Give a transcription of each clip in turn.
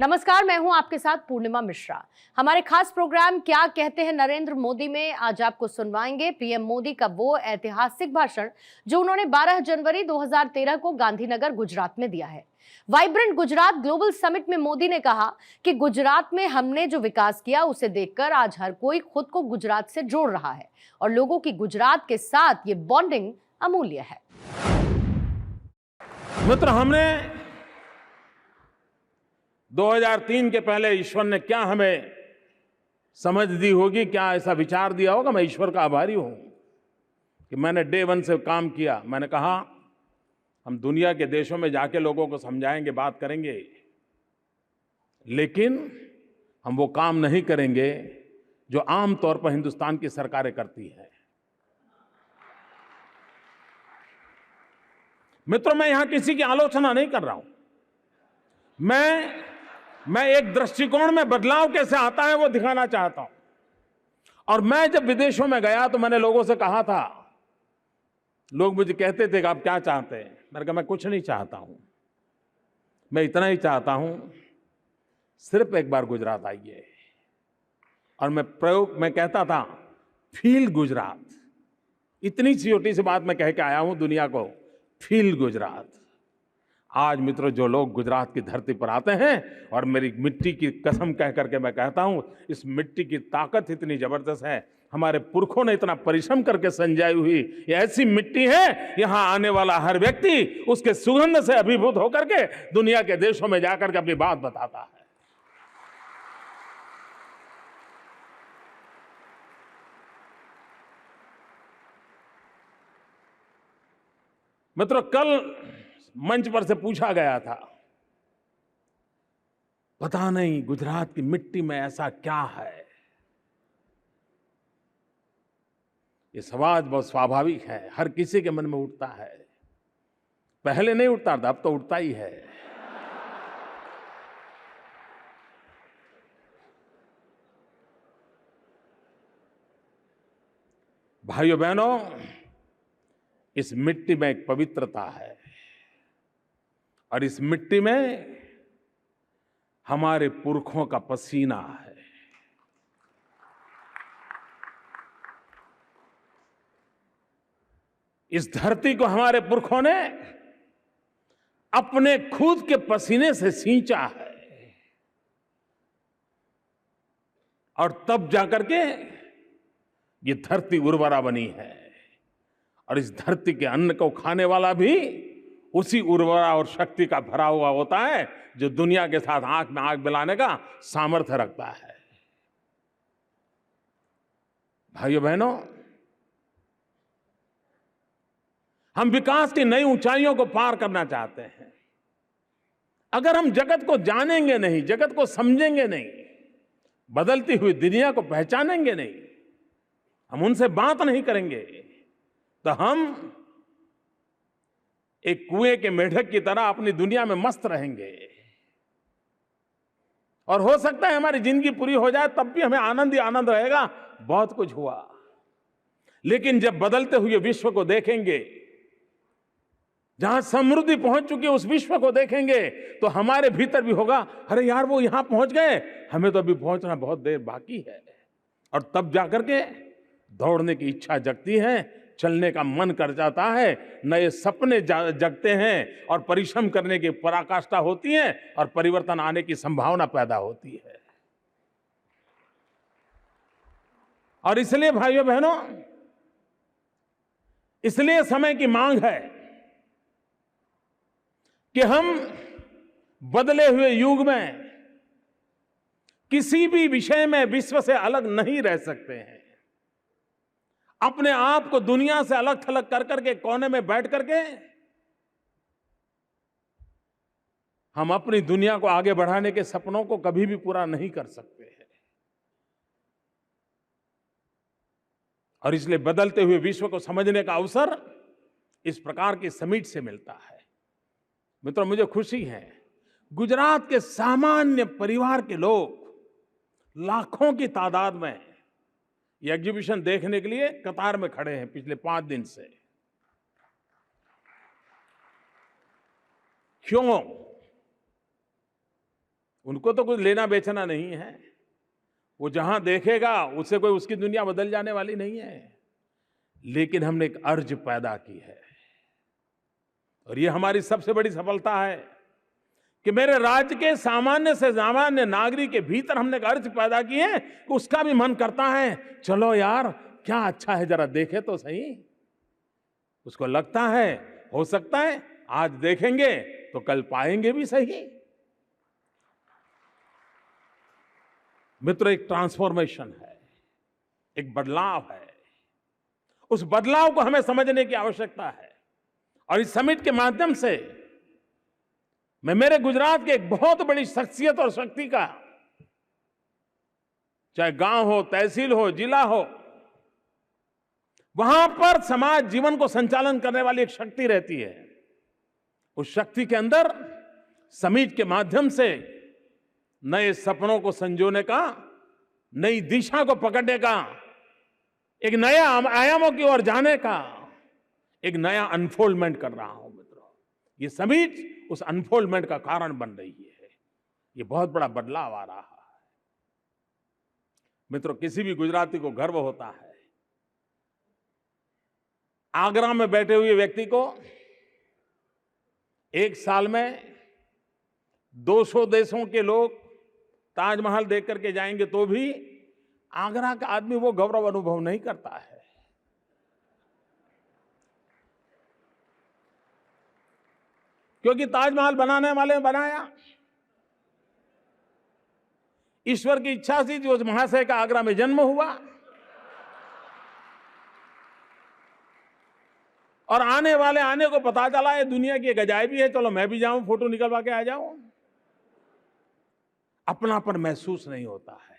नमस्कार, मैं हूं आपके साथ पूर्णिमा मिश्रा। हमारे खास प्रोग्राम क्या कहते हैं नरेंद्र मोदी में आज आपको सुनवाएंगे पीएम मोदी का वो ऐतिहासिक भाषण जो उन्होंने 12 जनवरी 2013 को गांधीनगर गुजरात में दिया है। वाइब्रेंट गुजरात ग्लोबल समिट में मोदी ने कहा कि गुजरात में हमने जो विकास किया उसे देखकर आज हर कोई खुद को गुजरात से जोड़ रहा है और लोगों की गुजरात के साथ ये बॉन्डिंग अमूल्य है। मित्र, हमने 2003 के पहले ईश्वर ने क्या हमें समझ दी होगी, क्या ऐसा विचार दिया होगा। मैं ईश्वर का आभारी हूं कि मैंने डे वन से काम किया। मैंने कहा हम दुनिया के देशों में जाके लोगों को समझाएंगे, बात करेंगे, लेकिन हम वो काम नहीं करेंगे जो आम तौर पर हिंदुस्तान की सरकारें करती हैं। मित्रों, मैं यहां किसी की आलोचना नहीं कर रहा हूं। मैं एक दृष्टिकोण में बदलाव कैसे आता है वो दिखाना चाहता हूं। और मैं जब विदेशों में गया तो मैंने लोगों से कहा था, लोग मुझे कहते थे कि आप क्या चाहते हैं। मैंने कहा मैं कुछ नहीं चाहता हूं, मैं इतना ही चाहता हूं सिर्फ एक बार गुजरात आइए। और मैं कहता था फील गुजरात। इतनी छोटी सी बात मैं कह के आया हूं दुनिया को, फील गुजरात। आज मित्रों, जो लोग गुजरात की धरती पर आते हैं, और मेरी मिट्टी की कसम कह करके मैं कहता हूं, इस मिट्टी की ताकत इतनी जबरदस्त है। हमारे पुरखों ने इतना परिश्रम करके संजाई हुई ये ऐसी मिट्टी है, यहां आने वाला हर व्यक्ति उसके सुगंध से अभिभूत होकर के दुनिया के देशों में जाकर के अपनी बात बताता है। मित्रों, कल मंच पर से पूछा गया था, पता नहीं गुजरात की मिट्टी में ऐसा क्या है। ये सवाल बहुत स्वाभाविक है, हर किसी के मन में उठता है। पहले नहीं उठता था, अब तो उठता ही है। भाइयों बहनों, इस मिट्टी में एक पवित्रता है और इस मिट्टी में हमारे पुरखों का पसीना है। इस धरती को हमारे पुरखों ने अपने खुद के पसीने से सींचा है और तब जाकर के ये धरती उर्वरा बनी है। और इस धरती के अन्न को खाने वाला भी उसी उर्वरा और शक्ति का भरा हुआ होता है जो दुनिया के साथ आंख में आंख मिलाने का सामर्थ्य रखता है। भाइयों बहनों, हम विकास की नई ऊंचाइयों को पार करना चाहते हैं। अगर हम जगत को जानेंगे नहीं, जगत को समझेंगे नहीं, बदलती हुई दुनिया को पहचानेंगे नहीं, हम उनसे बात नहीं करेंगे, तो हम एक कुएं के मेढक की तरह अपनी दुनिया में मस्त रहेंगे। और हो सकता है हमारी जिंदगी पूरी हो जाए तब भी हमें आनंद ही आनंद रहेगा, बहुत कुछ हुआ। लेकिन जब बदलते हुए विश्व को देखेंगे, जहां समृद्धि पहुंच चुकी है उस विश्व को देखेंगे, तो हमारे भीतर भी होगा, अरे यार वो यहां पहुंच गए, हमें तो अभी पहुंचना बहुत देर बाकी है। और तब जाकर के दौड़ने की इच्छा जगती है, चलने का मन कर जाता है, नए सपने जगते हैं और परिश्रम करने की पराकाष्ठा होती है और परिवर्तन आने की संभावना पैदा होती है। और इसलिए भाइयों बहनों, इसलिए समय की मांग है कि हम बदले हुए युग में किसी भी विषय में विश्व से अलग नहीं रह सकते हैं। अपने आप को दुनिया से अलग थलग कर करके कोने में बैठ करके हम अपनी दुनिया को आगे बढ़ाने के सपनों को कभी भी पूरा नहीं कर सकते हैं। और इसलिए बदलते हुए विश्व को समझने का अवसर इस प्रकार की समिट से मिलता है। मित्रों, मुझे खुशी है, गुजरात के सामान्य परिवार के लोग लाखों की तादाद में ये एग्जीबिशन देखने के लिए कतार में खड़े हैं पिछले 5 दिन से। क्यों? उनको तो कुछ लेना बेचना नहीं है। वो जहां देखेगा उससे कोई उसकी दुनिया बदल जाने वाली नहीं है। लेकिन हमने एक अर्ज पैदा की है, और ये हमारी सबसे बड़ी सफलता है कि मेरे राज्य के सामान्य से सामान्य नागरिक के भीतर हमने एक अर्ज पैदा की है कि उसका भी मन करता है चलो यार क्या अच्छा है, जरा देखे तो सही। उसको लगता है हो सकता है आज देखेंगे तो कल पाएंगे भी सही। मित्रों, एक ट्रांसफॉर्मेशन है, एक बदलाव है। उस बदलाव को हमें समझने की आवश्यकता है। और इस समिट के माध्यम से मैं मेरे गुजरात के एक बहुत बड़ी शख्सियत और शक्ति का, चाहे गांव हो, तहसील हो, जिला हो, वहां पर समाज जीवन को संचालन करने वाली एक शक्ति रहती है। उस शक्ति के अंदर समिट के माध्यम से नए सपनों को संजोने का, नई दिशा को पकड़ने का, एक नया आयामों की ओर जाने का एक नया अनफोल्डमेंट कर रहा हूं। मित्रों, ये समिट उस अनफोल्डमेंट का कारण बन रही है। ये बहुत बड़ा बदलाव आ रहा है। मित्रों, किसी भी गुजराती को गर्व होता है। आगरा में बैठे हुए व्यक्ति को एक साल में 200 देशों के लोग ताजमहल देख करके जाएंगे तो भी आगरा का आदमी वो गौरव अनुभव नहीं करता है। क्योंकि ताजमहल बनाने वाले ने बनाया, ईश्वर की इच्छा थी जो उस महाशय का आगरा में जन्म हुआ, और आने को पता चला ये दुनिया की एक अजायबी है, चलो मैं भी जाऊं, फोटो निकलवा के आ जाऊं। अपनापन महसूस नहीं होता है।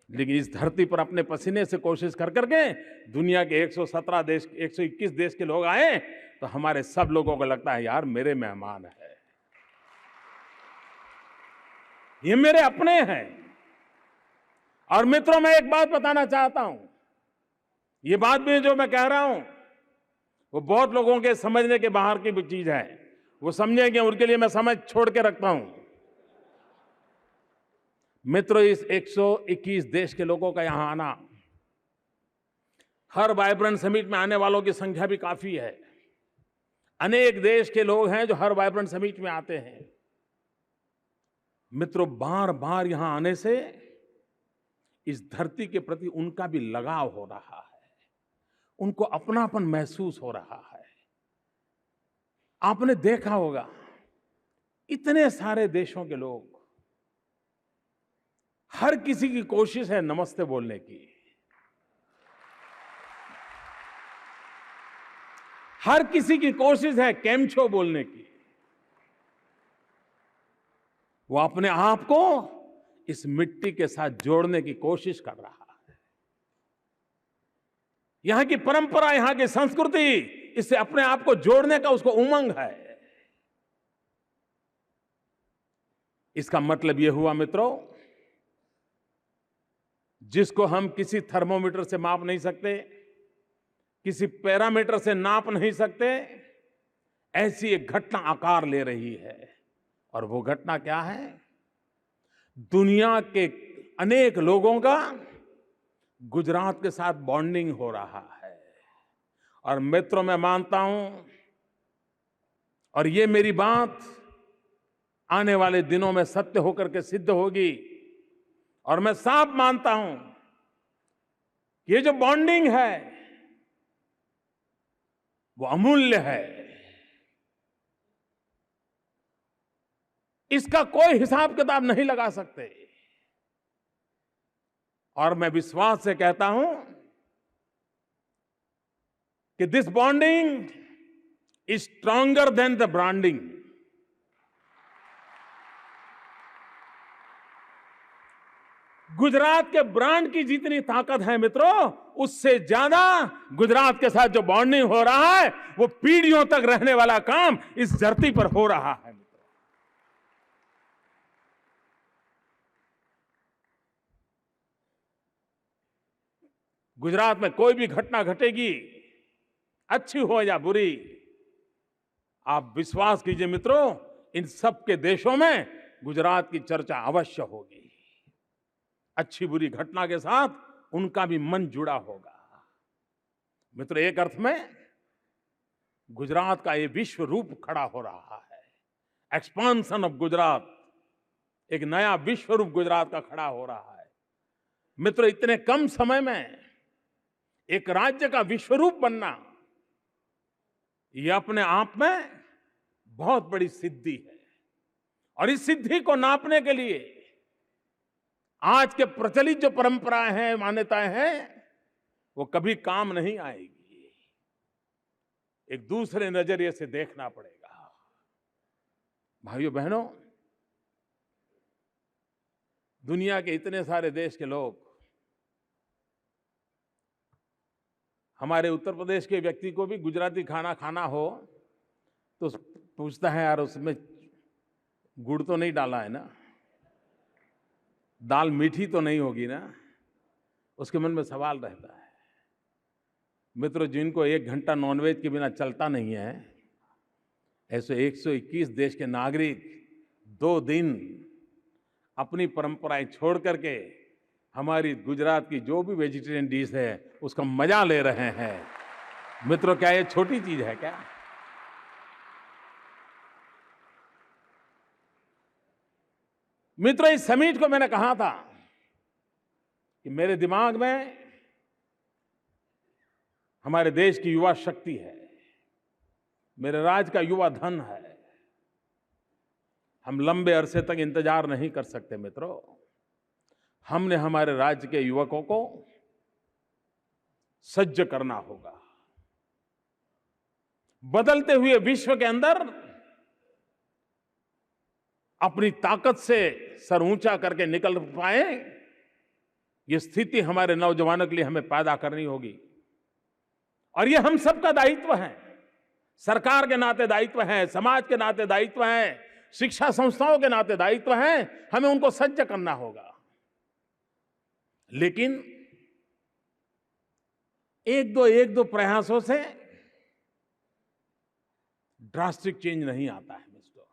लेकिन इस धरती पर अपने पसीने से कोशिश कर करके दुनिया के 117 देश, 121 देश के लोग आए तो हमारे सब लोगों को लगता है यार मेरे मेहमान है, ये मेरे अपने हैं। और मित्रों, मैं एक बात बताना चाहता हूं, ये बात भी जो मैं कह रहा हूं वो बहुत लोगों के समझने के बाहर की चीज है। वो समझेंगे, उनके लिए मैं समझ छोड़ के रखता हूं। मित्रों, इस 121 देश के लोगों का यहां आना, हर वाइब्रेंट समिट में आने वालों की संख्या भी काफी है। अनेक देश के लोग हैं जो हर वाइब्रेंट समिट में आते हैं। मित्रों, बार बार यहां आने से इस धरती के प्रति उनका भी लगाव हो रहा है, उनको अपनापन महसूस हो रहा है। आपने देखा होगा इतने सारे देशों के लोग, हर किसी की कोशिश है नमस्ते बोलने की, हर किसी की कोशिश है केमछो बोलने की। वो अपने आप को इस मिट्टी के साथ जोड़ने की कोशिश कर रहा है। यहां की परंपरा, यहां की संस्कृति, इससे अपने आप को जोड़ने का उसको उमंग है। इसका मतलब यह हुआ मित्रों, जिसको हम किसी थर्मोमीटर से माप नहीं सकते, किसी पैरामीटर से नाप नहीं सकते, ऐसी एक घटना आकार ले रही है। और वो घटना क्या है? दुनिया के अनेक लोगों का गुजरात के साथ बॉन्डिंग हो रहा है। और मित्रों, मैं मानता हूं, और ये मेरी बात आने वाले दिनों में सत्य होकर के सिद्ध होगी, और मैं साफ मानता हूं ये जो बॉन्डिंग है वो अमूल्य है। इसका कोई हिसाब किताब नहीं लगा सकते। और मैं विश्वास से कहता हूं कि this bonding is stronger than the branding. Gujarat के ब्रांड की जितनी ताकत है मित्रों, उससे ज्यादा गुजरात के साथ जो बॉन्डिंग हो रहा है वो पीढ़ियों तक रहने वाला काम इस धरती पर हो रहा है। गुजरात में कोई भी घटना घटेगी, अच्छी हो या बुरी, आप विश्वास कीजिए मित्रों, इन सब के देशों में गुजरात की चर्चा अवश्य होगी। अच्छी बुरी घटना के साथ उनका भी मन जुड़ा होगा। मित्रों, एक अर्थ में गुजरात का ये विश्व रूप खड़ा हो रहा है। एक्सपांशन ऑफ गुजरात, एक नया विश्व रूप गुजरात का खड़ा हो रहा है। मित्रों, इतने कम समय में एक राज्य का विश्व रूप बनना, यह अपने आप में बहुत बड़ी सिद्धि है। और इस सिद्धि को नापने के लिए आज के प्रचलित जो परंपराएं हैं, मान्यताएं हैं, वो कभी काम नहीं आएगी। एक दूसरे नजरिए से देखना पड़ेगा। भाइयों बहनों, दुनिया के इतने सारे देश के लोग हमारे उत्तर प्रदेश के व्यक्ति को भी गुजराती खाना खाना हो तो पूछता है, यार उसमें गुड़ तो नहीं डाला है ना, दाल मीठी तो नहीं होगी ना, उसके मन में सवाल रहता है। मित्रों, जिनको 1 घंटा नॉनवेज के बिना चलता नहीं है, ऐसे 121 देश के नागरिक 2 दिन अपनी परंपराएं छोड़ करके हमारी गुजरात की जो भी वेजिटेरियन डिश है उसका मजा ले रहे हैं। मित्रों, क्या ये छोटी चीज है क्या? मित्रों, इस समिट को मैंने कहा था कि मेरे दिमाग में हमारे देश की युवा शक्ति है, मेरे राज्य का युवा धन है। हम लंबे अरसे तक इंतजार नहीं कर सकते। मित्रों, हमने हमारे राज्य के युवकों को सज्ज करना होगा। बदलते हुए विश्व के अंदर अपनी ताकत से सर ऊंचा करके निकल पाए, ये स्थिति हमारे नौजवानों के लिए हमें पैदा करनी होगी। और ये हम सबका दायित्व है। सरकार के नाते दायित्व है, समाज के नाते दायित्व है, शिक्षा संस्थाओं के नाते दायित्व है। हमें उनको सज्ज करना होगा। लेकिन एक दो प्रयासों से ड्रास्टिक चेंज नहीं आता है। मिस्टर,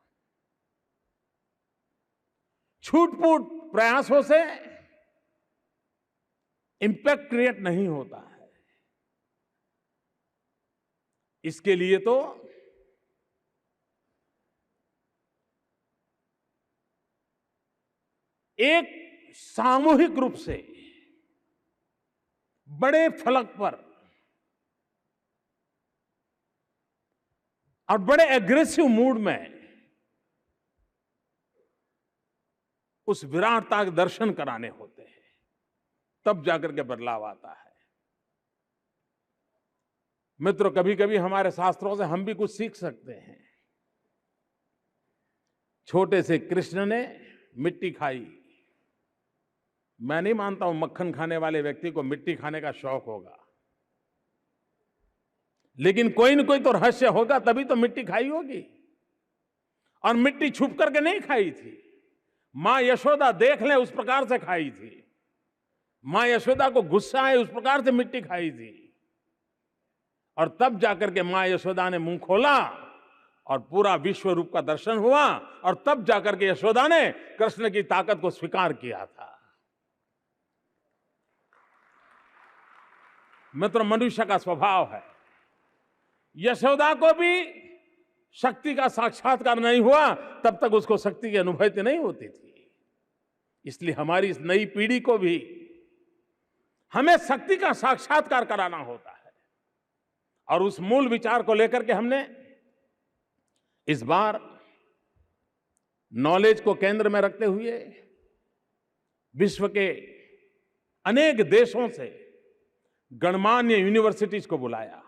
छूट-फूट प्रयासों से इंपैक्ट क्रिएट नहीं होता है। इसके लिए तो एक सामूहिक रूप से बड़े फलक पर और बड़े एग्रेसिव मूड में उस विराटता के दर्शन कराने होते हैं, तब जाकर के बदलाव आता है। मित्रों, कभी कभी हमारे शास्त्रों से हम भी कुछ सीख सकते हैं। छोटे से कृष्ण ने मिट्टी खाई। मैं नहीं मानता हूं मक्खन खाने वाले व्यक्ति को मिट्टी खाने का शौक होगा, लेकिन कोई न कोई तो रहस्य होगा, तभी तो मिट्टी खाई होगी। और मिट्टी छुप करके नहीं खाई थी। मां यशोदा देख ले उस प्रकार से खाई थी। मां यशोदा को गुस्सा आए उस प्रकार से मिट्टी खाई थी। और तब जाकर के मां यशोदा ने मुंह खोला और पूरा विश्व रूप का दर्शन हुआ। और तब जाकर के यशोदा ने कृष्ण की ताकत को स्वीकार किया था। मित्र, मनुष्य का स्वभाव है। यशोदा को भी शक्ति का साक्षात्कार नहीं हुआ, तब तक उसको शक्ति की अनुभूति नहीं होती थी। इसलिए हमारी इस नई पीढ़ी को भी हमें शक्ति का साक्षात्कार कराना होता है। और उस मूल विचार को लेकर के हमने इस बार नॉलेज को केंद्र में रखते हुए विश्व के अनेक देशों से गणमान्य यूनिवर्सिटीज को बुलाया।